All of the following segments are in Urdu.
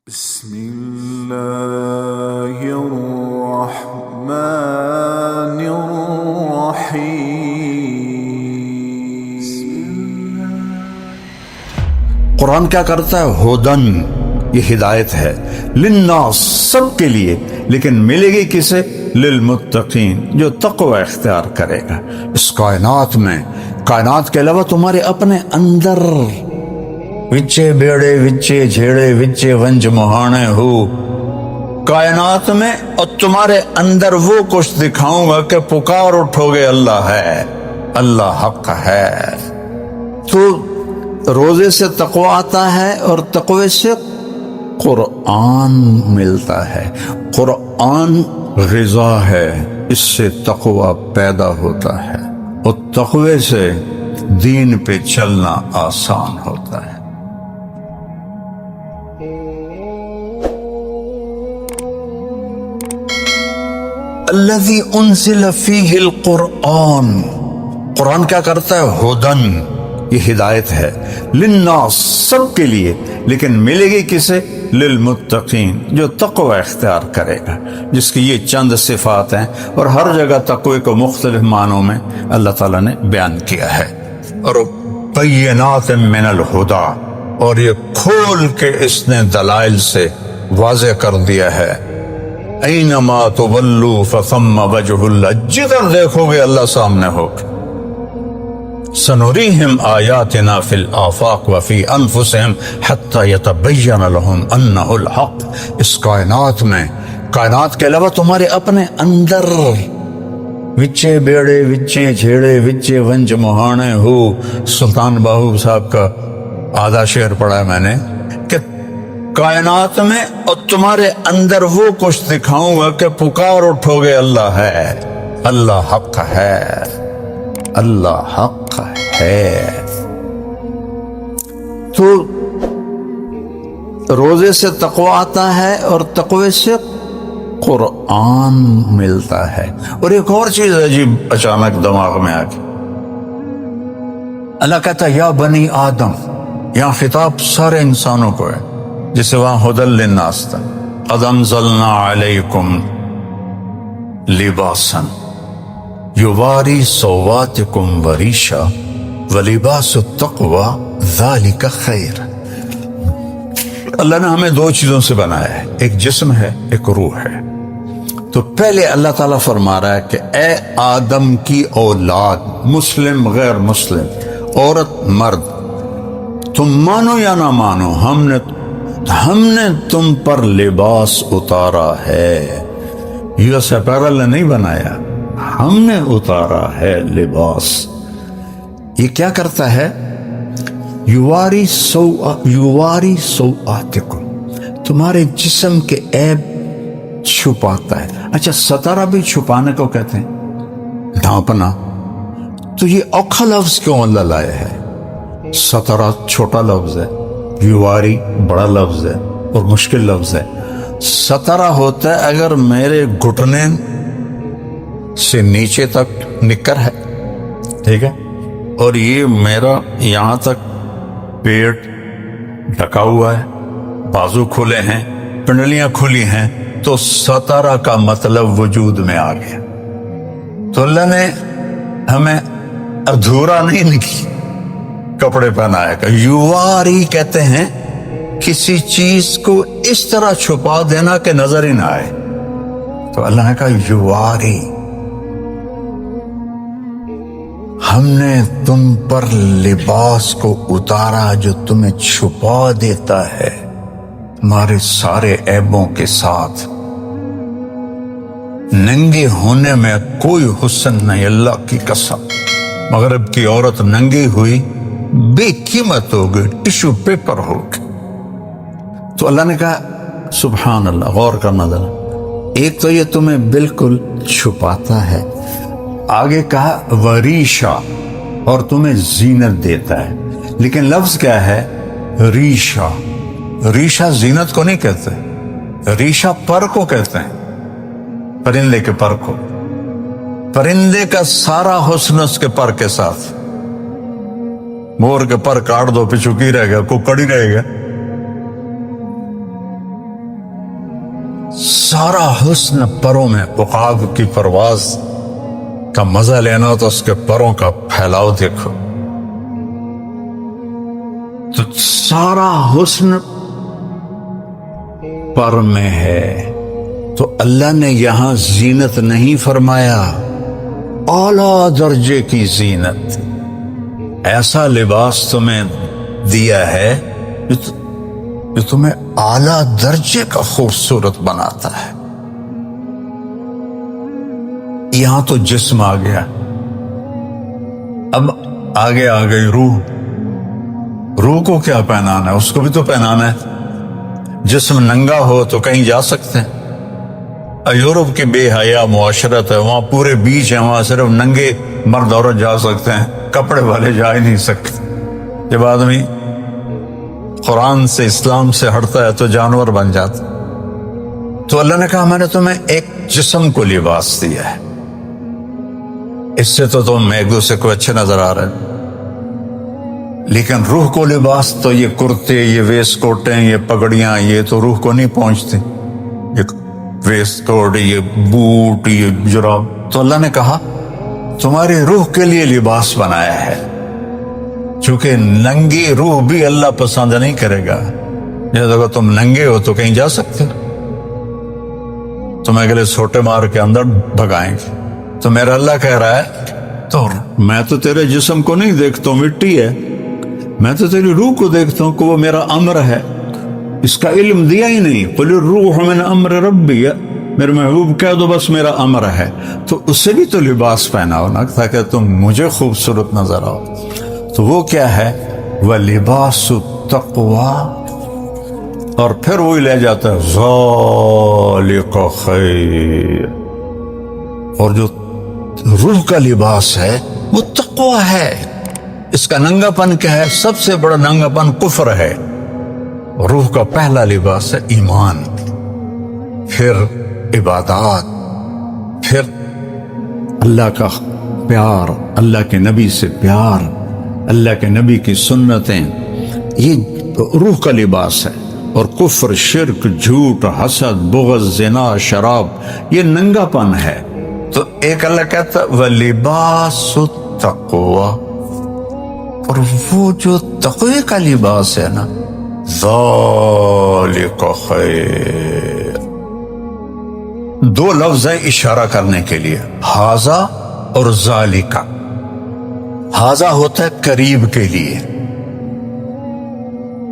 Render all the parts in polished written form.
بسم الله الرحمن الرحيم. قرآن کیا کرتا ہے؟ ہدن، یہ ہدایت ہے، للناس، سب کے لیے، لیکن ملے گی کسے؟ للمتقین، جو تقوی اختیار کرے گا. اس کائنات میں، کائنات کے علاوہ تمہارے اپنے اندر وچے بیڑے وچے جھیڑے وچے ونج مہانے ہو، کائنات میں اور تمہارے اندر وہ کچھ دکھاؤں گا کہ پکار اٹھو گے اللہ ہے، اللہ حق ہے. تو روزے سے تقوی آتا ہے اور تقوی سے قرآن ملتا ہے. قرآن غذا ہے، اس سے تقوی پیدا ہوتا ہے، اور تقوی سے دین پہ چلنا آسان ہوتا ہے. الذی انزل فیہ القرآن، قرآن کیا کرتا ہے؟ ہدن، یہ ہدایت ہے، للناس، سب کے لیے، لیکن ملے گی کسے؟ للمتقین، جو تقوی اختیار کرے گا، جس کی یہ چند صفات ہیں. اور ہر جگہ تقوی کو مختلف معنوں میں اللہ تعالیٰ نے بیان کیا ہے. اور بینات من الہدا، اور یہ کھول کے اس نے دلائل سے واضح کر دیا ہے. اینما تولوا فثم وجہ اللہ، جدھر دیکھو گے اللہ سامنے ہوگا. سنریہم آیاتنا فی الآفاق وفی انفسہم حتی یتبین لہم انہ الحق. اس کائنات میں، کائنات کے علاوہ تمہارے اپنے اندر وچے بیڑے وچے جھیڑے وچے ونج مہانے ہو. سلطان باہو صاحب کا آدھا شعر پڑھا ہے میں نے کہ کائنات میں اور تمہارے اندر وہ کچھ دکھاؤں گا کہ پکار اٹھو گے اللہ ہے، اللہ حق ہے، اللہ حق ہے. تو روزے سے تقوی آتا ہے اور تقوی سے قرآن ملتا ہے. اور ایک اور چیز عجیب اچانک دماغ میں آ گئی. اللہ کہتا ہے یا بنی آدم، یہاں خطاب سارے انسانوں کو ہے، جسے وہاں ہدی للناس تھا. قد انزلنا علیکم لباسا یواری سواتکم وریشا ولباس التقوی ذالک خیر. اللہ نے ہمیں دو چیزوں سے بنایا ہے، ایک جسم ہے، ایک روح ہے. تو پہلے اللہ تعالیٰ فرما رہا ہے کہ اے آدم کی اولاد، مسلم غیر مسلم، عورت مرد، تم مانو یا نہ مانو، ہم نے تم پر لباس اتارا ہے. یو ایس اپیرل نے نہیں بنایا، ہم نے اتارا ہے لباس. یہ کیا کرتا ہے؟ یواری سوآتکم، تمہارے جسم کے عیب چھپاتا ہے. اچھا، ستارہ بھی چھپانے کو کہتے ہیں، ڈھانپنا. تو یہ اوکھا لفظ کیوں اللہ لائے ہے؟ ستارہ چھوٹا لفظ ہے، یواری بڑا لفظ ہے اور مشکل لفظ ہے. ستارہ ہوتا ہے اگر میرے گھٹنے سے نیچے تک نکر ہے، ٹھیک ہے، اور یہ میرا یہاں تک پیٹ ڈھکا ہوا ہے، بازو کھلے ہیں، پنڈلیاں کھلی ہیں، تو ستارہ کا مطلب وجود میں آ گیا. تو اللہ نے ہمیں ادھورا نہیں کپڑے پہنایا. یواری کہتے ہیں کسی چیز کو اس طرح چھپا دینا کہ نظر ہی نہ آئے. تو اللہ نے کہا یواری، ہم نے تم پر لباس کو اتارا جو تمہیں چھپا دیتا ہے تمہارے سارے عیبوں کے ساتھ. ننگے ہونے میں کوئی حسن نہیں، اللہ کی قسم. مغرب کی عورت ننگی ہوئی بے قیمت ہو گئی، ٹشو پیپر ہو گئی. تو اللہ نے کہا سبحان اللہ، غور کرنا ذرا. ایک تو یہ تمہیں بالکل چھپاتا ہے، آگے کہا وریشا، اور تمہیں زینت دیتا ہے. لیکن لفظ کیا ہے؟ ریشا. ریشا زینت کو نہیں کہتے، ریشا پر کو کہتے ہیں، پرندے کے پر کو. پرندے کا سارا حسن اس کے پر کے ساتھ. مور کے پر کاٹ دو، پچھو کی رہ گیا، ککڑ ہی رہے گا. سارا حسن پروں میں، عقاب کی پرواز کا مزہ لینا تو اس کے پروں کا پھیلاؤ دیکھو، تو سارا حسن پر میں ہے۔ تو اللہ نے یہاں زینت نہیں فرمایا، اعلیٰ درجے کی زینت، ایسا لباس تمہیں دیا ہے جو تمہیں اعلیٰ درجے کا خوبصورت بناتا ہے۔ یہاں تو جسم آ گیا، اب آگے آ گئی روح۔ روح کو کیا پہنانا ہے؟ اس کو بھی تو پہنانا ہے۔ جسم ننگا ہو تو کہیں جا سکتے ہیں؟ یورپ کی بے حیا معاشرت ہے، وہاں پورے بیچ ہیں، وہاں صرف ننگے مرد عورت جا سکتے ہیں، کپڑے والے جا ہی نہیں سکتے۔ جب آدمی قرآن سے، اسلام سے ہٹتا ہے تو جانور بن جاتا۔ تو اللہ نے کہا میں نے تمہیں ایک جسم کو لباس دیا ہے، اس سے تو تم ایک دوسرے کو اچھے نظر آ رہے ہیں، لیکن روح کو لباس تو یہ کرتے، یہ ویسٹ کوٹیں، یہ پگڑیاں، یہ تو روح کو نہیں پہنچتی، یہ ویسٹ کوٹ، یہ بوٹ، یہ جراب۔ تو اللہ نے کہا تمہاری روح کے لیے لباس بنایا ہے، چونکہ ننگی روح بھی اللہ پسند نہیں کرے گا۔ جب اگر تم ننگے ہو تو کہیں جا سکتے، تمہیں اگلے سوٹے مار کے اندر بھگائیں گے۔ تو میرا اللہ کہہ رہا ہے تو میں تو تیرے جسم کو نہیں دیکھتا ہوں، مٹی ہے، میں تو تیری روح کو دیکھتا ہوں کہ وہ میرا امر ہے، اس کا علم دیا ہی نہیں۔ قل الروح من امر ربی، میرے محبوب کہہ دو بس میرا امر ہے۔ تو اس سے بھی تو لباس پہنا ہونا تاکہ تم مجھے خوبصورت نظر آؤ۔ تو وہ کیا ہے؟ وَلِبَاسُ التَّقْوَىٰ، اور پھر وہی لے جاتا ہے ذَلِكَ خَيْرٌ، اور جو روح کا لباس ہے وہ تقویٰ ہے۔ اس کا ننگا پن کیا ہے؟ سب سے بڑا ننگا پن کفر ہے۔ روح کا پہلا لباس ہے ایمان، پھر عبادات، پھر اللہ کا پیار، اللہ کے نبی سے پیار، اللہ کے نبی کی سنتیں، یہ روح کا لباس ہے۔ اور کفر، شرک، جھوٹ، حسد، بغض، زنا، شراب، یہ ننگا پن ہے۔ تو ایک اللہ کہتا ہے وَلِبَاسُ التَّقْوَىٰ، اور وہ جو تقوی کا لباس ہے نا، ذَلِكَ خَيْرٌ، دو لفظ ہے اشارہ کرنے کے لیے، ھذا اور ذالکا۔ ھذا ہوتا ہے قریب کے لیے،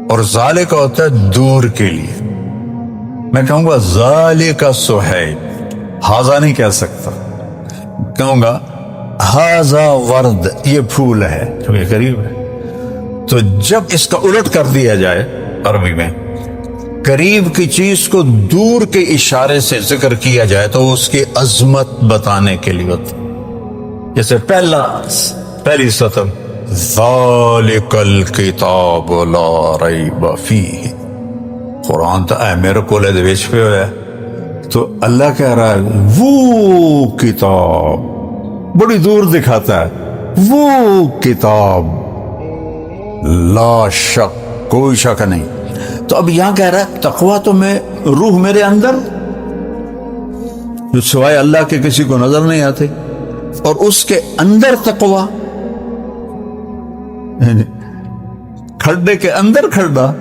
اور ذالکا ہوتا ہے دور کے لیے۔ میں کہوں گا ذالکا صہیب، ھذا نہیں کہہ سکتا، کہوں گا ھذا ورد، یہ پھول ہے جو یہ قریب ہے۔ تو جب اس کا الٹ کر دیا جائے عربی میں، قریب کی چیز کو دور کے اشارے سے ذکر کیا جائے تو اس کی عظمت بتانے کے لیے ہوتا ہے۔ جیسے پہلی سطر ذالک الکتاب لا ریب فیہ، قرآن تو اے میرے کولے دے وچ پہ ہویا ہے، تو اللہ کہہ رہا ہے وہ کتاب، بڑی دور دکھاتا ہے، وہ کتاب لا شک، کوئی شک نہیں۔ تو اب یہاں کہہ رہا ہے تقویٰ تو میں روح میرے اندر جو سوائے اللہ کے کسی کو نظر نہیں آتے، اور اس کے اندر تقویٰ، کھڈے کے اندر کھڈا،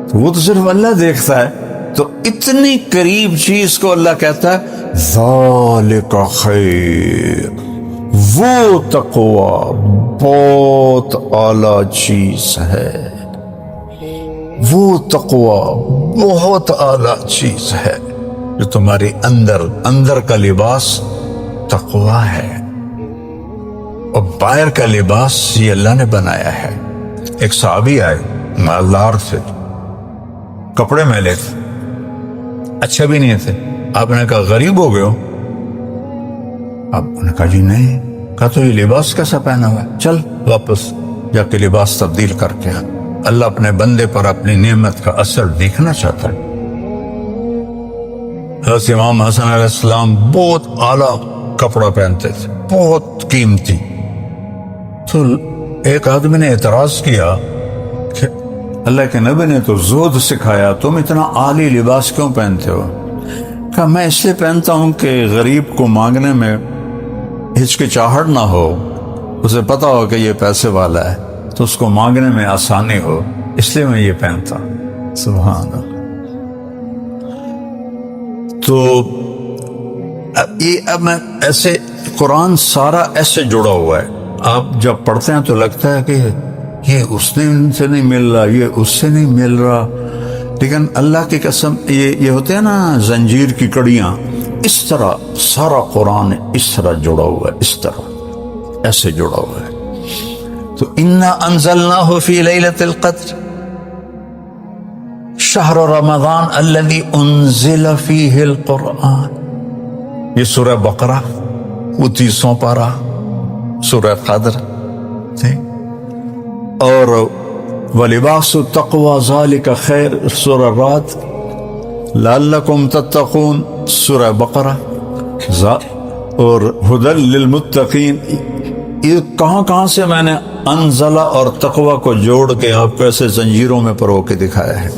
تو وہ تو صرف اللہ دیکھتا ہے۔ تو اتنی قریب چیز کو اللہ کہتا ہے ذالک خیر، وہ تقویٰ بہت اعلیٰ چیز ہے، وہ تقویٰ بہت اعلیٰ چیز ہے، جو تمہاری اندر کا لباس تقویٰ ہے، اور باہر کا لباس یہ اللہ نے بنایا ہے۔ ایک صحابی آئے مالدار تھے، کپڑے میلے تھے، اچھے بھی نہیں تھے۔ آپ نے کہا غریب ہو گئے ہو؟ آپ نے کہا جی نہیں۔ کہا تو یہ لباس کیسا پہنا ہوا ہے؟ چل واپس جا کے لباس تبدیل کر کے آ۔ اللہ اپنے بندے پر اپنی نعمت کا اثر دیکھنا چاہتا ہے۔ حضرت امام حسن علیہ السلام بہت اعلیٰ کپڑا پہنتے تھے، بہت قیمتی۔ تو ایک آدمی نے اعتراض کیا کہ اللہ کے نبی نے تو زہد سکھایا، تم اتنا عالی لباس کیوں پہنتے ہو؟ کہا میں اس لیے پہنتا ہوں کہ غریب کو مانگنے میں ہچکچاہٹ نہ ہو، اسے پتا ہو کہ یہ پیسے والا ہے تو اس کو مانگنے میں آسانی ہو، اس لیے میں یہ پہنتا ہوں۔ سبحان اللہ۔ تو اب میں ایسے قرآن سارا ایسے جڑا ہوا ہے، آپ جب پڑھتے ہیں تو لگتا ہے کہ یہ اس نے ان سے نہیں مل رہا، یہ اس سے نہیں مل رہا، لیکن اللہ کی قسم یہ ہوتے ہیں نا زنجیر کی کڑیاں، اس طرح سارا قرآن اس طرح جڑا ہوا ہے، اس طرح ایسے جڑا ہوا ہے۔ تو انا انزلناہ فی لیلۃ القدر شہر رمضان الذی انزل فیہ القرآن، یہ سورہ بقرہ وہ 30واں پارہ سورہ قدر تھی، اور وَلِبَاسُ التَّقْوَى ذَلِكَ خَيْرٌ سورہ رعد، لَعَلَّكُمْ تَتَّقُونَ سورہ بقرہ، اور ہدی للمتقین۔ یہ کہاں سے میں نے انزلہ اور تقوی کو جوڑ کے آپ کو ایسے زنجیروں میں پرو کے دکھایا ہے۔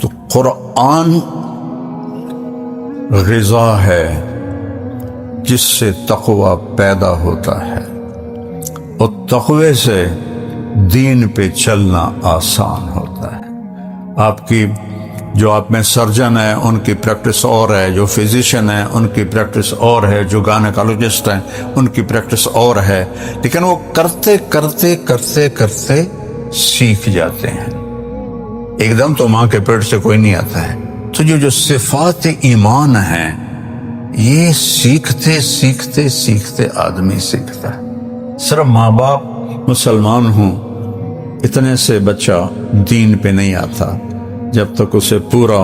تو قرآن غذا ہے جس سے تقوی پیدا ہوتا ہے، اور تقوی سے دین پہ چلنا آسان ہوتا ہے۔ آپ کی جو آپ میں سرجن ہے ان کی پریکٹس اور ہے، جو فزیشین ہے ان کی پریکٹس اور ہے، جو گائنیکالوجسٹ ہیں ان کی پریکٹس اور ہے، لیکن وہ کرتے کرتے کرتے کرتے سیکھ جاتے ہیں۔ ایک دم تو ماں کے پیٹ سے کوئی نہیں آتا ہے۔ تو جو صفات ایمان ہیں یہ سیکھتے سیکھتے سیکھتے آدمی سیکھتا ہے۔ صرف ماں باپ مسلمان ہوں اتنے سے بچہ دین پہ نہیں آتا جب تک اسے پورا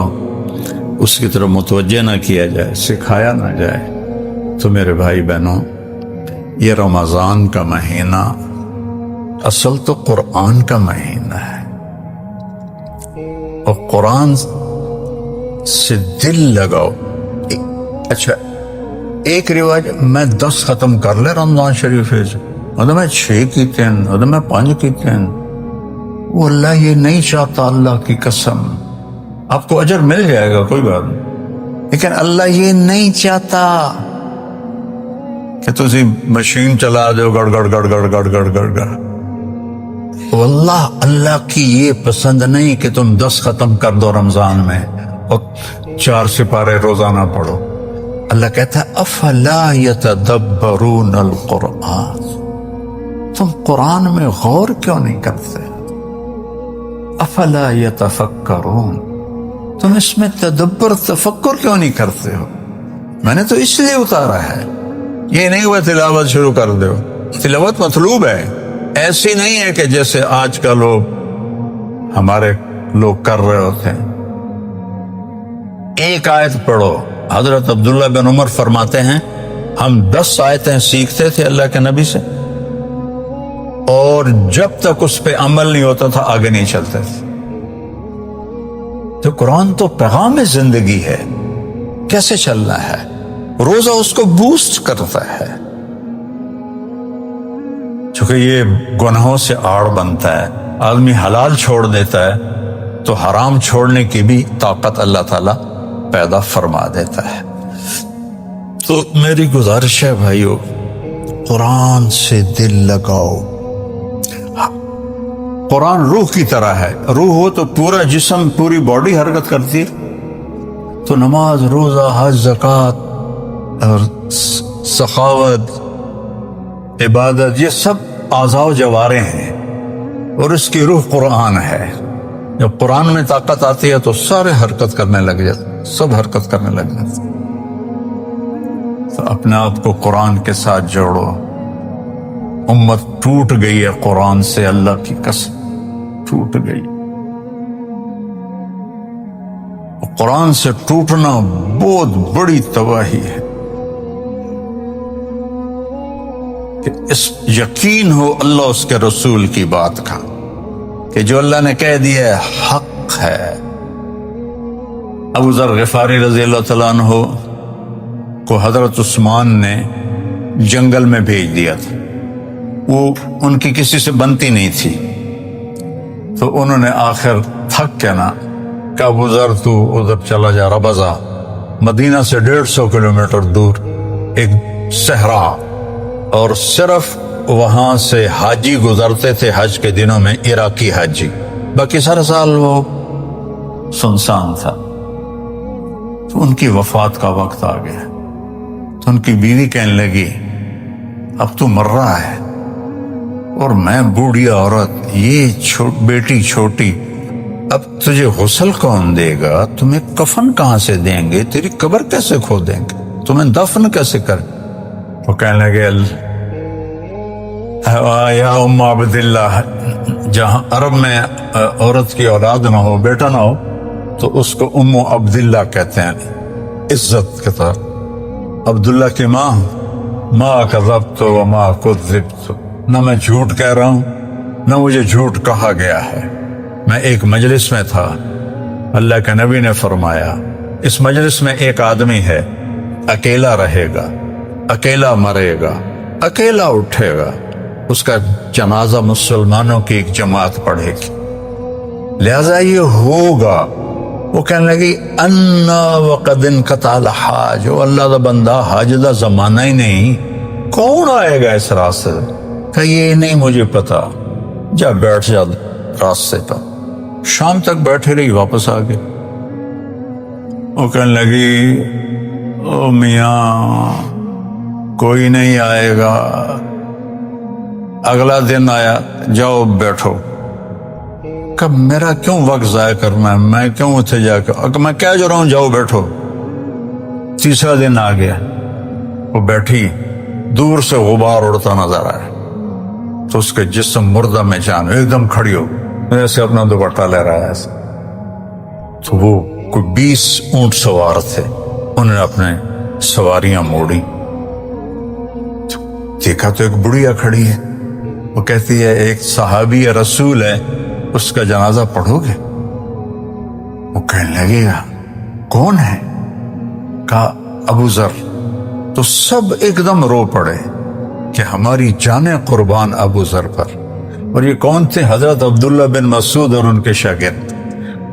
اس کی طرف متوجہ نہ کیا جائے، سکھایا نہ جائے۔ تو میرے بھائی بہنوں، یہ رمضان کا مہینہ اصل تو قرآن کا مہینہ ہے، اور قرآن سے دل لگاؤ۔ اچھا، ایک رواج میں 10 ختم کر لے رمضان شریف سے، اور میں 6 کیتے ہیں، اور میں 5 کیتے ہیں، وہ اللہ یہ نہیں چاہتا۔ اللہ کی قسم، آپ کو اجر مل جائے گا کوئی بات نہیں، لیکن اللہ یہ نہیں چاہتا کہ تسی مشین چلا دو گڑ گڑ گڑ گڑ گڑ گڑ گڑ گڑ۔ اللہ کی یہ پسند نہیں کہ تم 10 ختم کر دو رمضان میں اور 4 سپارے روزانہ پڑھو۔ اللہ کہتا ہے افلا یتدبرون القرآن، تم قرآن میں غور کیوں نہیں کرتے؟ افلا یتفکرون، تم اس میں تدبر تفکر کیوں نہیں کرتے ہو؟ میں نے تو اس لیے اتارا ہے، یہ نہیں ہوا تلاوت شروع کر دو۔ تلاوت مطلوب ہے، ایسی نہیں ہے کہ جیسے آج کا ہمارے لوگ کر رہے ہوتے ہیں۔ ایک آیت پڑھو، حضرت عبداللہ بن عمر فرماتے ہیں ہم 10 آیتیں سیکھتے تھے اللہ کے نبی سے، اور جب تک اس پہ عمل نہیں ہوتا تھا آگے نہیں چلتے تھے۔ تو قرآن تو پیغام زندگی ہے، کیسے چلنا ہے؟ روزہ اس کو بوسٹ کرتا ہے، چونکہ یہ گناہوں سے آڑ بنتا ہے، آدمی حلال چھوڑ دیتا ہے تو حرام چھوڑنے کی بھی طاقت اللہ تعالیٰ پیدا فرما دیتا ہے۔ تو میری گزارش ہے بھائیو، قرآن سے دل لگاؤ۔ قرآن روح کی طرح ہے، روح ہو تو پورا جسم پوری باڈی حرکت کرتی ہے۔ تو نماز، روزہ، حج، زکوٰۃ اور سخاوت، عبادت، یہ سب اعضاء و جوارح ہیں، اور اس کی روح قرآن ہے۔ جب قرآن میں طاقت آتی ہے تو سارے حرکت کرنے لگ جاتے، سب حرکت کرنے لگ جاتے۔ تو اپنے آپ کو قرآن کے ساتھ جوڑو۔ امت ٹوٹ گئی ہے قرآن سے، اللہ کی قسم ٹوٹ گئی۔ قرآن سے ٹوٹنا بہت بڑی تباہی ہے، کہ اس یقین ہو اللہ اس کے رسول کی بات کا، کہ جو اللہ نے کہہ دیا ہے حق ہے۔ ابو ذر غفاری رضی اللہ تعالیٰ عنہ کو حضرت عثمان نے جنگل میں بھیج دیا تھا، وہ ان کی کسی سے بنتی نہیں تھی، تو انہوں نے آخر تھک کے نا کہ ابو ذر تو ادھر چلا جا ربضہ، مدینہ سے 150 کلومیٹر دور ایک صحرا، اور صرف وہاں سے حاجی گزرتے تھے حج کے دنوں میں، عراقی حاجی، باقی سارا سال وہ سنسان تھا۔ تو ان کی وفات کا وقت آ گیا، تو ان کی بیوی کہنے لگی اب تو مر رہا ہے اور میں بوڑھی عورت، یہ بیٹی چھوٹی، اب تجھے غسل کون دے گا، تمہیں کفن کہاں سے دیں گے، تیری قبر کیسے کھودیں گے، تمہیں دفن کیسے کریں؟ وہ کہنے لگے یا ام عبداللہ، جہاں عرب میں عورت کی اولاد نہ ہو، بیٹا نہ ہو، تو اس کو ام عبداللہ کہتے ہیں عزت کے طور۔ عبداللہ کی ماں، ما کذبت وما کذبت، نہ میں جھوٹ کہہ رہا ہوں نہ مجھے جھوٹ کہا گیا ہے۔ میں ایک مجلس میں تھا، اللہ کے نبی نے فرمایا اس مجلس میں ایک آدمی ہے، اکیلا رہے گا، اکیلا مرے گا، اکیلا اٹھے گا، اس کا جنازہ مسلمانوں کی ایک جماعت پڑھے گی، لہذا یہ ہوگا۔ وہ کہنے لگی انا وقد انقطع الحاج، او اللہ دا بندہ حاج دا زمانہ ہی نہیں، کون آئے گا اس راستے؟ کہ یہ نہیں مجھے پتا، جا بیٹھ جا راستے پر۔ شام تک بیٹھے رہی، واپس آ گئے۔ وہ کہنے لگی او میاں کوئی نہیں آئے گا۔ اگلا دن آیا، جاؤ بیٹھو۔ کہ میرا کیوں وقت ضائع کرنا ہے، میں کیوں اتنے جا کے، میں کہہ جو رہا ہوں جاؤ بیٹھو۔ تیسرا دن آ گیا، وہ بیٹھی، دور سے غبار اڑتا نظر آیا، تو اس کے جسم مردہ میں جان ایک دم کھڑی ہو، ایسے اپنا دوپٹہ لے رہا ہے ایسے۔ تو وہ کوئی 20 اونٹ سوار تھے، انہوں نے اپنے سواریاں موڑی، دیکھا تو ایک بڑھیا کھڑی ہے، وہ کہتی ہے ایک صحابی رسول ہے، اس کا جنازہ پڑھو گے؟ وہ کہنے لگے گا کون ہے؟ کہا ابو ذر۔ تو سب ایک دم رو پڑے کہ ہماری جانیں قربان ابو ذر پر۔ اور یہ کون تھے؟ حضرت عبداللہ بن مسعود اور ان کے شاگرد،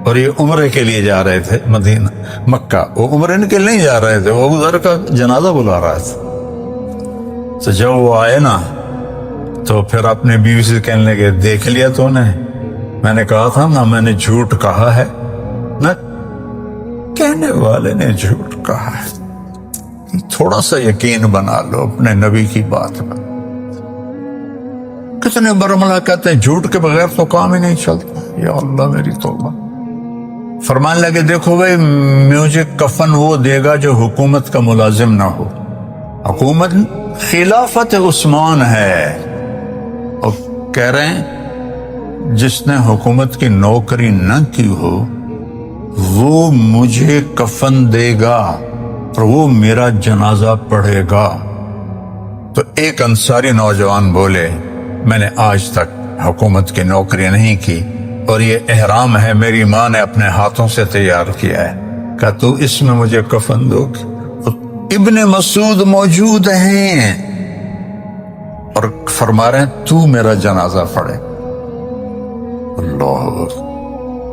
اور یہ عمرے کے لیے جا رہے تھے مدینہ مکہ، وہ عمرے کے لیے نہیں جا رہے تھے، وہ ابو ذر کا جنازہ بلا رہا تھا۔ تو جب وہ آئے نا تو پھر اپنے بیوی سے کہنے لگے دیکھ لیا تو نے، میں نے کہا تھا نا میں نے جھوٹ کہا ہے، نہ کہنے والے نے جھوٹ کہا ہے، تھوڑا سا یقین بنا لو اپنے نبی کی بات پر۔ کتنے برملا کہتے ہیں جھوٹ کے بغیر تو کام ہی نہیں چلتا، یا اللہ میری توبہ۔ فرمانے لگے دیکھو بھائی مجھے کفن وہ دے گا جو حکومت کا ملازم نہ ہو، حکومت خلافت عثمان ہے، اور کہہ رہے ہیں جس نے حکومت کی نوکری نہ کی ہو وہ مجھے کفن دے گا اور وہ میرا جنازہ پڑھے گا۔ تو ایک انصاری نوجوان بولے میں نے آج تک حکومت کی نوکری نہیں کی اور یہ احرام ہے میری ماں نے اپنے ہاتھوں سے تیار کیا ہے، کہ تو اس میں مجھے کفن دو گی؟ ابن مسعود موجود ہیں اور فرما رہے ہیں تو میرا جنازہ پڑھے۔ اللہ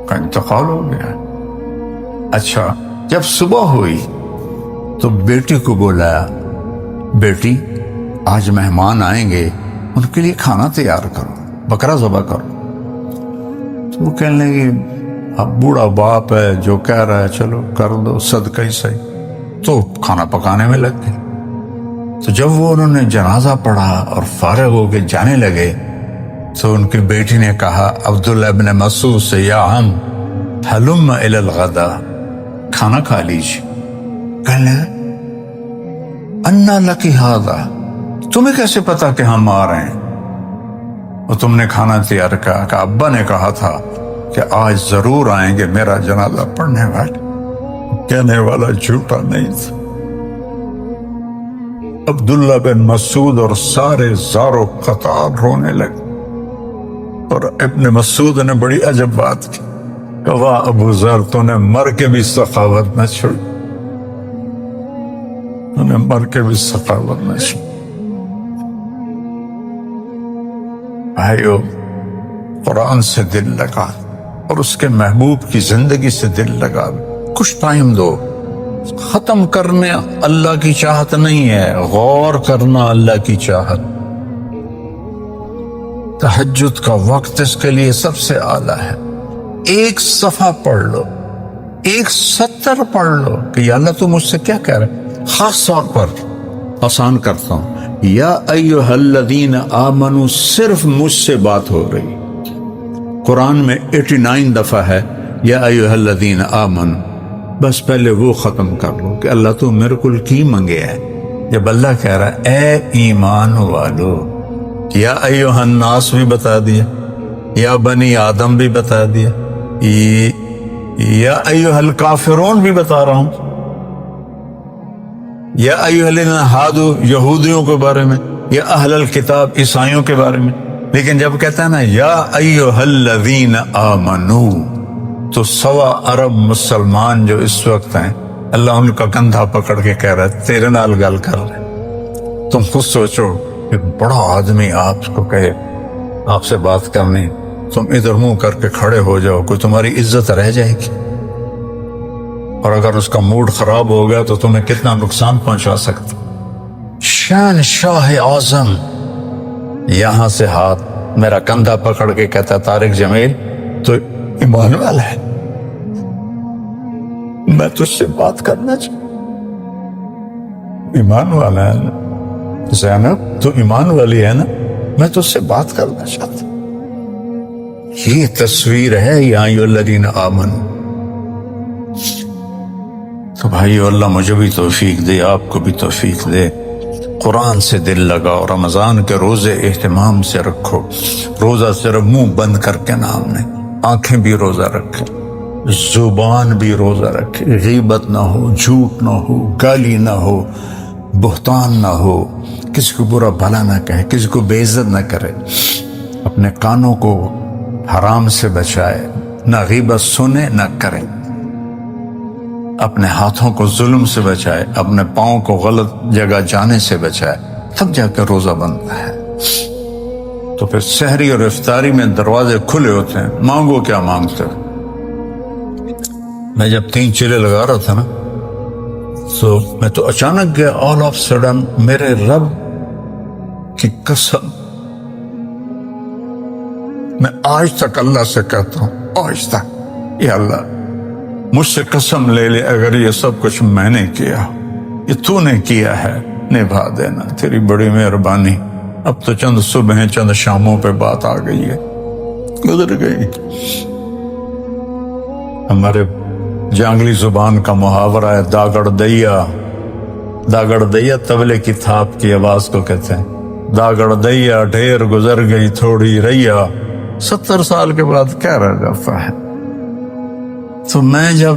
کا انتقال ہو گیا۔ اچھا جب صبح ہوئی تو بیٹی کو بولایا، بیٹی آج مہمان آئیں گے، ان کے لیے کھانا تیار کرو، بکرا ذبح کرو۔ تو وہ کہنے لگی اب بوڑھا باپ ہے جو کہہ رہا ہے چلو کر دو، صدقہ ہی صحیح۔ تو کھانا پکانے میں لگ گئے۔ تو جب وہ انہوں نے جنازہ پڑھا اور فارغ ہو کے جانے لگے تو ان کی بیٹی نے کہا عبداللہ ابن مسعود سے، یا عم حلم الی الغدا، کھانا کھا لیجیے۔ کہنے لگے انا لکی ھذا، تمہیں کیسے پتا کہ ہم آ رہے ہیں؟ اور تم نے کھانا تیار کیا؟ کہ ابا نے کہا تھا کہ آج ضرور آئیں گے میرا جنازہ پڑھنے والے۔ کہنے والا جھوٹا نہیں تھا۔ عبداللہ بن مسعود اور سارے زارو قطار رونے لگے، اور ابن مسعود نے بڑی عجب بات کی کہ واہ ابو ذر تو نے مر کے بھی سخاوت نہ چھوڑی، تو نے مر کے بھی سخاوت نہ چھوڑی۔ بھائیو قرآن سے دل لگا، اور اس کے محبوب کی زندگی سے دل لگا، کچھ ٹائم دو۔ ختم کرنے اللہ کی چاہت نہیں ہے، غور کرنا اللہ کی چاہت۔ تہجد کا وقت اس کے لیے سب سے اعلیٰ ہے۔ ایک صفحہ پڑھ لو، ایک سطر پڑھ لو کہ یا اللہ تو مجھ سے کیا کہہ رہا ہے۔ خاص طور پر آسان کرتا ہوں، یا ایھا الذین آمنوا صرف مجھ سے بات ہو رہی۔ قرآن میں 89 دفعہ ہے یا ایھا الذین آمنوا، بس پہلے وہ ختم کر لو کہ اللہ تو میرے کو کی منگے ہے۔ جب اللہ کہہ رہا ہے اے ایمان والو، یا ایھا الناس بھی بتا دیا، یا بنی آدم بھی بتا دیا، یا ایھا الکافرون بھی بتا رہا ہوں، یا ایھا الذین ہادوا یہودیوں کے بارے میں، یا اہل الکتاب عیسائیوں کے بارے میں۔ لیکن جب کہتا ہے نا یا ایھا الذین آمنوا، تو 1.25 ارب مسلمان جو اس وقت ہیں، اللہ ان کا کندھا پکڑ کے کہہ رہا ہے تیرے نال گل کر رہے۔ تم خود سوچو، ایک بڑا آدمی آپ کو کہے آپ سے بات کرنی، تم ادھر منہ کر کے کھڑے ہو جاؤ، کوئی تمہاری عزت رہ جائے گی؟ اور اگر اس کا موڈ خراب ہو گیا تو تمہیں کتنا نقصان پہنچا سکتا۔ شان شاہ اعظم یہاں سے ہاتھ میرا کندھا پکڑ کے کہتا طارق جمیل تو ایمان والا ہے، میں تجھ سے بات کرنا چاہتا، ایمان والا ہے نا زینب، تو ایمان والی ہے نا، میں تجھ سے بات کرنا چاہتا۔ یہ تصویر ہے یا ایھا الذین آمنوا۔ تو بھائیو، اللہ مجھے بھی توفیق دے، آپ کو بھی توفیق دے، قرآن سے دل لگاؤ، رمضان کے روزے اہتمام سے رکھو، روزہ صرف منہ بند کر کے نام نہیں، آنکھیں بھی روزہ رکھیں، زبان بھی روزہ رکھے، غیبت نہ ہو، جھوٹ نہ ہو، گالی نہ ہو، بہتان نہ ہو، کسی کو برا بھلا نہ کہے، کسی کو بے عزت نہ کرے، اپنے کانوں کو حرام سے بچائے، نہ غیبت سنے نہ کرے، اپنے ہاتھوں کو ظلم سے بچائے، اپنے پاؤں کو غلط جگہ جانے سے بچائے، تب جا کے روزہ بنتا ہے۔ تو پھر سحری اور افطاری میں دروازے کھلے ہوتے ہیں، مانگو کیا مانگتے ہو۔ میں جب 3 چلے لگا رہا تھا نا، تو میں تو اچانک گیا، آل آف سڈن میرے رب کی قسم، میں آج تک اللہ سے کہتا ہوں، آج تک، یا اللہ مجھ سے قسم لے لے اگر یہ سب کچھ میں نے کیا، یہ تو نے کیا ہے، نبھا دینا، تیری بڑی مہربانی۔ اب تو چند صبح چند شاموں پہ بات آ گئی ہے، گزر گئی۔ ہمارے جانگلی زبان کا محاورہ ہے داگڑ دیا، داگڑ دیا طبلے کی تھاپ کی آواز کو کہتے ہیں، داگڑ دیا ڈھیر گزر گئی تھوڑی ریا، 70 سال کے بعد کیا رہ جاتا ہے۔ تو میں جب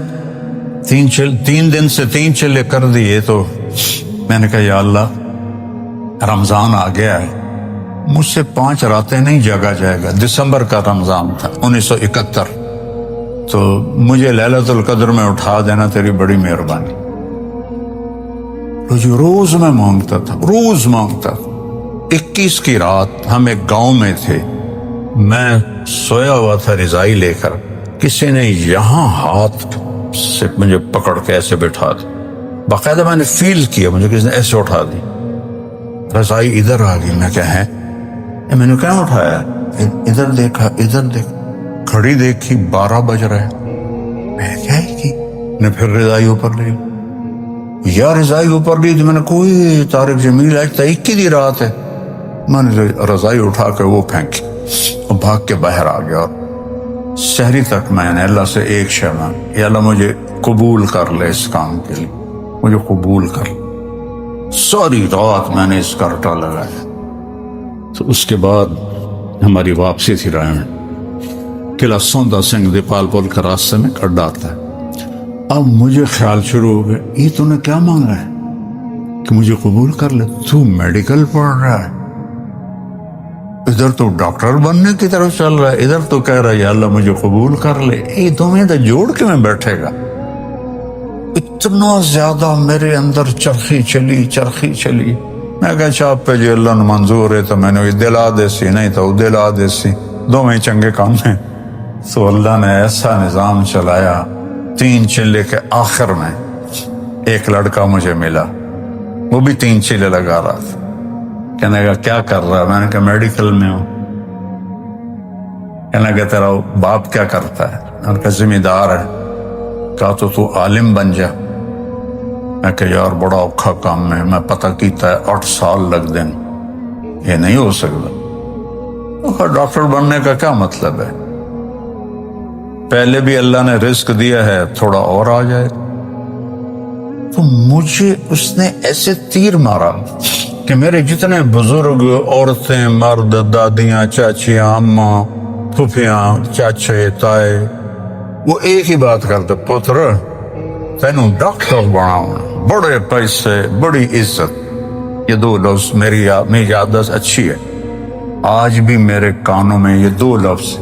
3 دن سے 3 چلے کر دیے تو میں نے کہا یا اللہ رمضان آ گیا ہے، مجھ سے 5 راتیں نہیں جاگا جائے گا۔ دسمبر کا رمضان تھا 1971، تو مجھے لیلۃ القدر میں اٹھا دینا، تیری بڑی مہربانی۔ جو روز میں مانگتا تھا، روز مانگتا تھا۔ 21 کی رات ہم ایک گاؤں میں تھے، میں سویا ہوا تھا رضائی لے کر، کسی نے یہاں ہاتھ سے مجھے پکڑ کے ایسے بٹھا دی، باقاعدہ میں نے فیل کیا، مجھے کسی نے ایسے اٹھا دی، رضائی ادھر آ گئی، میں کہا ہے، میں نے کیا اٹھایا، ادھر دیکھا، ادھر دیکھا، گھڑی دیکھی 12 بج رہے، میں کیا ہی کی، نے پھر رضائی اوپر لی، یا رضائی اوپر لی تو میں نے کوئی طارق جمیل آج 21 دی رات ہے، میں نے رضائی اٹھا کے وہ پھینکی اور بھاگ کے باہر آ گیا، اور شہری تک میں نے اللہ سے ایک شے مانگی، یا اللہ مجھے قبول کر لے اس کام کے لیے، مجھے قبول کر لے۔ ساری رات میں نے اس کا رٹا لگایا۔ تو اس کے بعد ہماری واپسی تھی رائے میں، قلعہ سوندا سنگھ دیپال پول کا راستے میں کڈا آتا ہے۔ اب مجھے خیال شروع ہو گیا، یہ تو نے کیا مانگا ہے کہ مجھے قبول کر لے؟ تو میڈیکل پڑھ رہا ہے، ادھر تو ڈاکٹر بننے کی طرف چل رہا ہے، ادھر تو کہہ رہا ہے یا اللہ مجھے قبول کر لے، یہ دونوں تو جوڑ کے میں بیٹھے گا۔ اتنا زیادہ میرے اندر چرخی چلی، میں کہا چاپ پہ جی اللہ نے منظور ہے تو میں نے دلا دے سی، نہیں تو دلا دے سی، دونوں چنگے کام ہیں، تو اللہ نے ایسا نظام چلایا، 3 چلے کے آخر میں ایک لڑکا مجھے ملا، وہ بھی 3 چلے لگا رہا تھا۔ کہنے لگا کیا کر رہا ہے؟ میں نے کہا میڈیکل میں ہوں۔ کہنے لگا تیرا باپ کیا کرتا ہے؟ میں نے کہا ذمہ دار ہے۔ کہا تو عالم بن جا۔ میں کہا یار بڑا اوکھا کام ہے، میں پتہ کیتا ہے 8 سال لگ دیں، یہ نہیں ہو سکتا۔ ڈاکٹر بننے کا کیا مطلب ہے؟ پہلے بھی اللہ نے رزق دیا ہے، تھوڑا اور آ جائے۔ تو مجھے اس نے ایسے تیر مارا کہ میرے جتنے بزرگ، عورتیں، مرد، دادیاں، چاچیاں، اماں، پھوپھیاں، چاچے، تائے، وہ ایک ہی بات کرتے، پتر تینوں ڈاکٹر بناؤں، بڑے پیسے، بڑی عزت۔ یہ 2 لفظ میری عادت اچھی ہے، آج بھی میرے کانوں میں یہ 2 لفظ،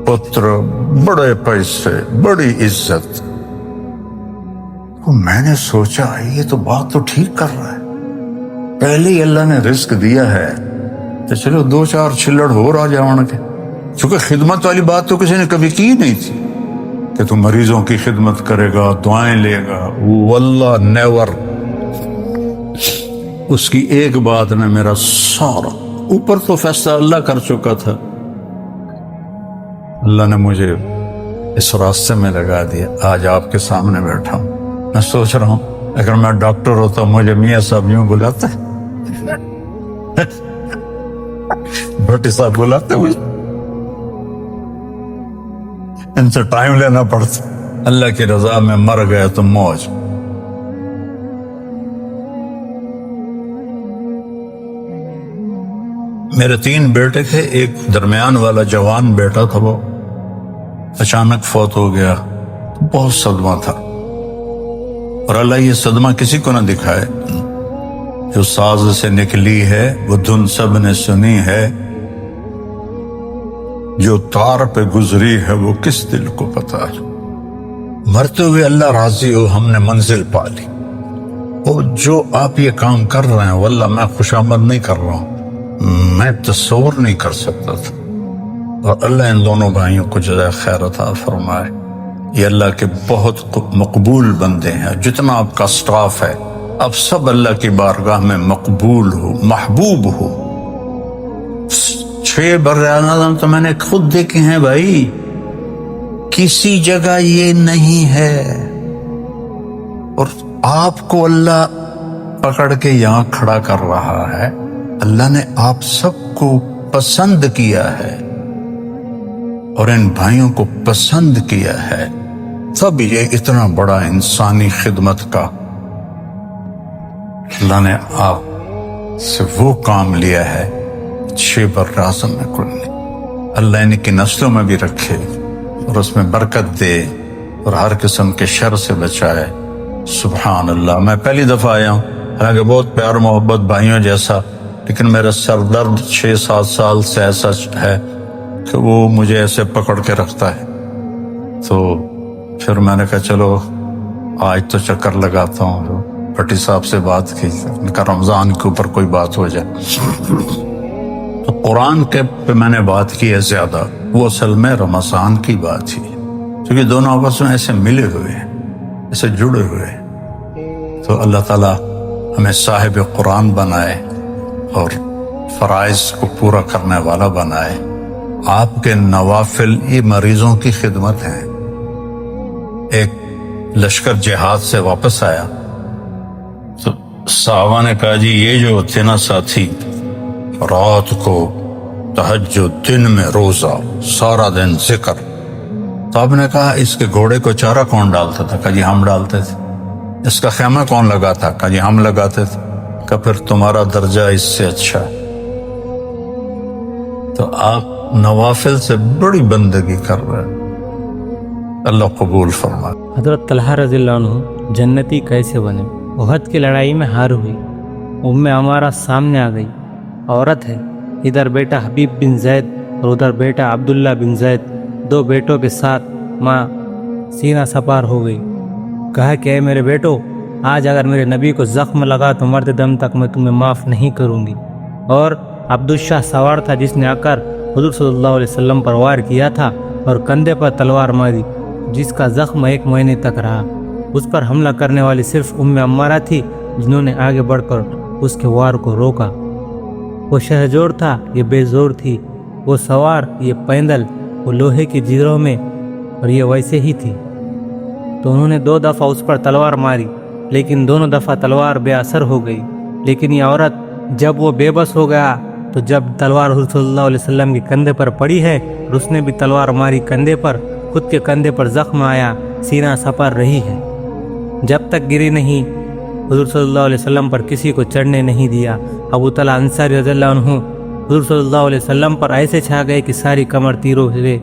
پتر، بڑے پیسے، بڑی عزت۔ تو میں نے سوچا یہ تو بات تو ٹھیک کر رہا ہے، پہلے ہی اللہ نے رزق دیا ہے تو چلو 2-4 چھلڑ ہو آ جاؤں کے۔ چونکہ خدمت والی بات تو کسی نے کبھی کی نہیں تھی کہ تو مریضوں کی خدمت کرے گا، دعائیں لے گا، واللہ نیور۔ اس کی ایک بات نے میرا سارا، اوپر تو فیصلہ اللہ کر چکا تھا، اللہ نے مجھے اس راستے میں لگا دیا، آج آپ کے سامنے بیٹھا ہوں۔ میں سوچ رہا ہوں اگر میں ڈاکٹر ہوتا مجھے میاں صاحب یوں بلاتے، بھٹی صاحب بلاتے، مجھے ان سے ٹائم لینا پڑتا۔ اللہ کی رضا میں مر گئے تو موج۔ میرے 3 بیٹے تھے، ایک درمیان والا جوان بیٹا تھا، وہ اچانک فوت ہو گیا، بہت صدمہ تھا۔ اور اللہ یہ صدمہ کسی کو نہ دکھائے، جو ساز سے نکلی ہے وہ دھن سب نے سنی ہے، جو تار پہ گزری ہے وہ کس دل کو پتا ہے۔ مرتے ہوئے اللہ راضی ہو، ہم نے منزل پا لی۔ اور جو آپ یہ کام کر رہے ہیں واللہ میں خوشامد نہیں کر رہا ہوں، میں تصور نہیں کر سکتا تھا۔ اور اللہ ان دونوں بھائیوں کو جزائے خیر عطا فرمائے۔ یہ اللہ کے بہت مقبول بندے ہیں، جتنا آپ کا سٹاف ہے اب سب اللہ کی بارگاہ میں مقبول ہو، محبوب ہو۔ 6 برِّ-اعظم تو میں نے خود دیکھے ہیں بھائی، کسی جگہ یہ نہیں ہے۔ اور آپ کو اللہ پکڑ کے یہاں کھڑا کر رہا ہے، اللہ نے آپ سب کو پسند کیا ہے اور ان بھائیوں کو پسند کیا ہے، تب یہ اتنا بڑا انسانی خدمت کا اللہ نے آپ سے وہ کام لیا ہے 6 برِ-اعظم میں کوئی نہیں۔ اللہ ان کی نسلوں میں بھی رکھے اور اس میں برکت دے اور ہر قسم کے شر سے بچائے۔ سبحان اللہ۔ میں پہلی دفعہ آیا ہوں، حالانکہ بہت پیار محبت بھائیوں جیسا، لیکن میرا سر درد 6-7 سال سے ایسا ہے کہ وہ مجھے ایسے پکڑ کے رکھتا ہے۔ تو پھر میں نے کہا چلو آج تو چکر لگاتا ہوں، بھٹی صاحب سے بات کی، ان کا رمضان کے اوپر کوئی بات ہو جائے۔ تو قرآن کے پہ میں نے بات کی ہے زیادہ، وہ اصل میں رمضان کی بات تھی، کیونکہ دونوں آپس میں ایسے ملے ہوئے ہیں، ایسے جڑے ہوئے ہیں۔ تو اللہ تعالیٰ ہمیں صاحب قرآن بنائے اور فرائض کو پورا کرنے والا بنائے۔ آپ کے نوافل یہ مریضوں کی خدمت ہیں۔ ایک لشکر جہاد سے واپس آیا تو صحابہ نے کہا جی یہ جو تھے نا ساتھی، رات کو تہجد، دن میں روزہ، سارا دن ذکر۔ تو آپ نے کہا اس کے گھوڑے کو چارہ کون ڈالتا تھا؟ کہا جی ہم ڈالتے تھے۔ اس کا خیمہ کون لگاتا تھا؟ کہا جی ہم لگاتے تھے۔ کہا پھر تمہارا درجہ اس سے اچھا ہے۔ تو آپ نوافل سے بڑی بندگی کر رہے ہیں، اللہ قبول فرما۔ حضرت طلحہ رضی اللہ عنہ جنتی کیسے بنے؟ احد کی لڑائی میں ہار ہوئی، عمارہ سامنے آ گئی، عورت ہے، ادھر بیٹا حبیب بن زید اور ادھر بیٹا عبداللہ بن زید، 2 بیٹوں کے ساتھ ماں سینہ سپار ہو گئی۔ کہا کہ اے میرے بیٹو، آج اگر میرے نبی کو زخم لگا تو مرتے دم تک میں تمہیں معاف نہیں کروں گی۔ اور عبدالشاہ سوار تھا جس نے آ کر حضور صلی اللہ علیہ وسلم پر وار کیا تھا، اور کندھے پر تلوار ماری، جس کا زخم 1 مہینے تک رہا۔ اس پر حملہ کرنے والی صرف ام عمارہ تھی، جنہوں نے آگے بڑھ کر اس کے وار کو روکا۔ وہ شہجور تھا، یہ بے زور تھی، وہ سوار، یہ پیدل، وہ لوہے کی جیروں میں، اور یہ ویسے ہی تھی۔ تو انہوں نے 2 دفعہ اس پر تلوار ماری، لیکن دونوں دفعہ تلوار بے اثر ہو گئی۔ لیکن یہ عورت، جب وہ بے بس ہو گیا تو جب تلوار حضور صلی اللہ علیہ وسلم کے کندھے پر پڑی ہے اور اس نے بھی تلوار ماری کندھے پر، خود کے کندھے پر زخم آیا، سینہ سپر رہی ہے۔ جب تک گری نہیں، حضور صلی اللہ علیہ وسلم پر کسی کو چڑھنے نہیں دیا۔ ابو طلحہ انصاری رضی اللہ عنہ حضور صلی اللہ علیہ وسلم پر ایسے چھا گئے کہ ساری کمر تیروں سے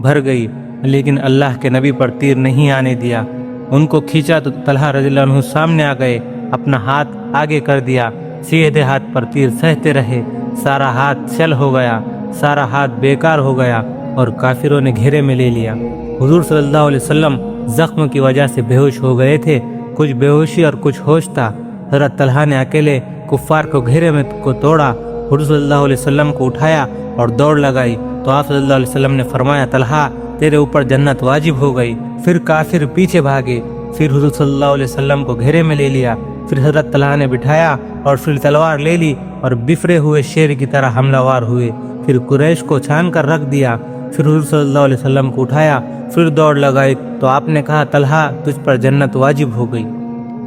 بھر گئی، لیکن اللہ کے نبی پر تیر نہیں آنے دیا۔ ان کو کھینچا تو طلحہ رضی اللہ عنہ سامنے آ گئے، اپنا ہاتھ آگے کر دیا، سیدھے ہاتھ پر تیر سہتے رہے، سارا ہاتھ شل ہو گیا، سارا ہاتھ بیکار ہو گیا اور کافروں نے گھیرے میں لے لیا۔ حضور صلی اللہ علیہ وسلم زخم کی وجہ سے بے ہوش ہو گئے تھے، کچھ بے ہوشی اور کچھ ہوش تھا۔ حضرت طلحہ نے اکیلے کفار کو گھیرے میں کو توڑا، حضور صلی اللہ علیہ وسلم کو اٹھایا اور دوڑ لگائی تو آپ صلی اللہ علیہ وسلم نے فرمایا، طلحہ تیرے اوپر جنت واجب ہو گئی۔ پھر کافر پیچھے بھاگے، پھر حضور صلی اللہ علیہ وسلم کو گھیرے میں لے لیا، پھر حضرت طلحہ نے بٹھایا اور پھر تلوار لے لی اور بفرے ہوئے شیر کی طرح حملہ وار ہوئے، پھر قریش کو چھان کر رکھ دیا، پھر حضور صلی اللہ علیہ وسلم کو اٹھایا، پھر دوڑ لگائی تو آپ نے کہا، طلحہ تجھ پر جنت واجب ہو گئی۔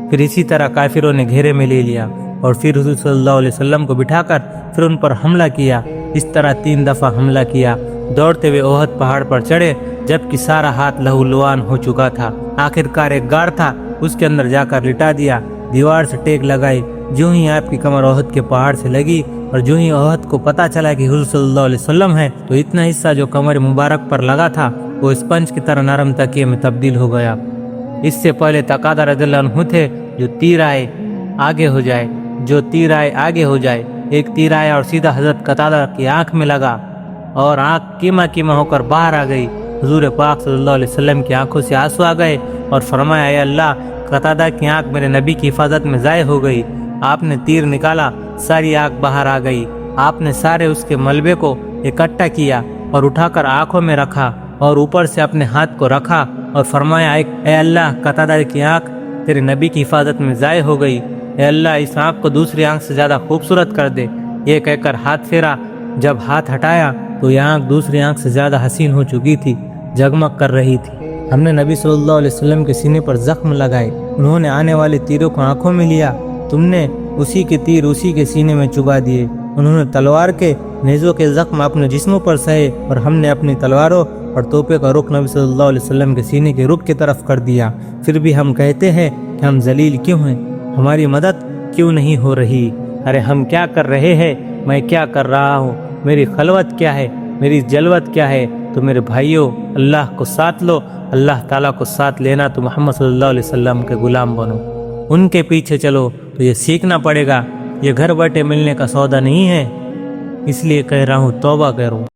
پھر اسی طرح کافروں نے گھیرے میں لے لیا اور پھر حضور صلی اللہ علیہ وسلم کو بٹھا کر پھر ان پر حملہ کیا۔ اس طرح 3 دفعہ حملہ کیا۔ دوڑتے ہوئے احد پہاڑ پر چڑھے، جبکہ سارا ہاتھ لہو لوان ہو چکا تھا۔ آخرکار ایک غار تھا، اس کے اندر جا کر لٹا دیا، دیوار سے ٹیک لگائی۔ جو ہی آپ کی کمر احد کے پہاڑ سے لگی اور جو ہی احد کو پتہ چلا کہ حضور صلی اللہ علیہ وسلم ہے، تو اتنا حصہ جو کمر مبارک پر لگا تھا وہ اسپنج کی طرح نرم تکیے میں تبدیل ہو گیا۔ اس سے پہلے قتادہ رضی اللہ عنہ تھے، جو تیر آئے آگے ہو جائے، جو تیر آئے آگے ہو جائے۔ ایک تیر آیا اور سیدھا حضرت قتادہ کی آنکھ میں لگا اور آنکھ کیما کیما ہو کر باہر آ گئی۔ حضور پاک صلی اللہ علیہ وسلم کی آنکھوں سے آنسو آ گئے اور فرمایا، اے اللہ، قتادہ کی آنکھ میرے نبی کی حفاظت میں ضائع ہو گئی۔ آپ نے تیر نکالا، ساری آنکھ باہر آ گئی۔ آپ نے سارے اس کے ملبے کو اکٹھا کیا اور اٹھا کر آنکھوں میں رکھا اور اوپر سے اپنے ہاتھ کو رکھا اور فرمایا، اے اللہ، قتادہ کی آنکھ تیرے نبی کی حفاظت میں ضائع ہو گئی، اے اللہ اس آنکھ کو دوسری آنکھ سے زیادہ خوبصورت کر دے۔ یہ کہہ کر ہاتھ پھیرا، جب ہاتھ ہٹایا تو یہ آنکھ دوسری آنکھ سے زیادہ حسین ہو چکی تھی، جگمگ کر رہی تھی۔ ہم نے نبی صلی اللہ علیہ وسلم کے سینے پر زخم لگائے، انہوں نے آنے والے تیروں کو آنکھوں میں لیا، تم نے اسی کے تیر اسی کے سینے میں چبا دیے۔ انہوں نے تلوار کے نیزوں کے زخم اپنے جسموں پر سہے اور ہم نے اپنی تلواروں اور توپے کا رخ نبی صلی اللہ علیہ وسلم کے سینے کے رخ کی طرف کر دیا۔ پھر بھی ہم کہتے ہیں کہ ہم ذلیل کیوں ہیں، ہماری مدد کیوں نہیں ہو رہی؟ ارے ہم کیا کر رہے ہیں، میں کیا کر رہا ہوں، میری خلوت کیا ہے، میری جلوت کیا ہے؟ تو میرے بھائیوں، اللہ کو ساتھ لو، اللہ تعالیٰ کو ساتھ لینا تو محمد صلی اللہ علیہ وسلم کے غلام بنو، ان کے پیچھے چلو۔ تو یہ سیکھنا پڑے گا، یہ گھر بیٹھے ملنے کا سودا نہیں ہے، اس لیے کہہ رہا ہوں توبہ کرو۔